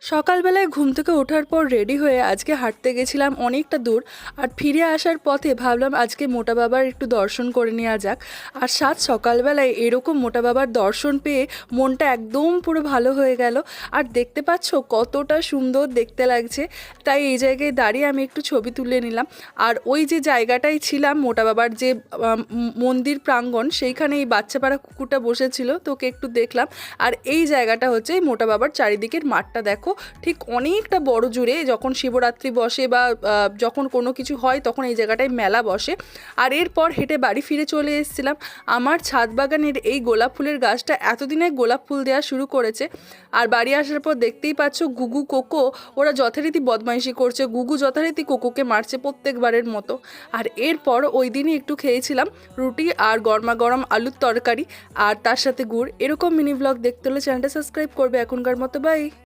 সকালবেলায় ঘুম থেকে ওঠার পর রেডি হয়ে আজকে হাঁটতে গেছিলাম অনেকটা দূর। আর ফিরে আসার পথে ভাবলাম আজকে মোটা বাবার একটু দর্শন করে নেওয়া যাক। আর সাত সকালবেলায় এরকম মোটা বাবার দর্শন পেয়ে মনটা একদম পুরো ভালো হয়ে গেল। আর দেখতে পাচ্ছ কতটা সুন্দর দেখতে লাগছে, তাই এই জায়গায় দাঁড়িয়ে আমি একটু ছবি তুলে নিলাম। আর ওই যে জায়গাটায় ছিলাম মোটা বাবার যে মন্দির প্রাঙ্গণ, সেইখানে এই বাচ্চাপাড়া কুকুরটা বসেছিল, তোকে একটু দেখলাম। আর এই জায়গাটা হচ্ছে এই মোটা বাবার চারিদিকের মাঠটা দেখো, ঠিক অনেকটা বড় জুড়ে। যখন শিবরাত্রি বসে বা যখন কোনো কিছু হয় তখন এই জায়গাটায় মেলা বসে। আর এরপর হেঁটে বাড়ি ফিরে চলে এসেছিলাম। আমার ছাদ বাগানের এই গোলাপ ফুলের গাছটা এতদিনে গোলাপ ফুল দেওয়া শুরু করেছে। আর বাড়ি আসার পর দেখতেই পাচ্ছ গুগু কোকো ওরা যথারীতি বদমাইশি করছে। গুগু যথারীতি কোকোকে মারছে প্রত্যেকবারের মতো। আর এরপর ওই দিনই একটু খেয়েছিলাম রুটি আর গরমা গরম আলুর তরকারি আর তার সাথে গুড়। এরকম মিনি ব্লগ দেখতে হলে চ্যানেলটা সাবস্ক্রাইব করবে। এখনকার মতো বাই।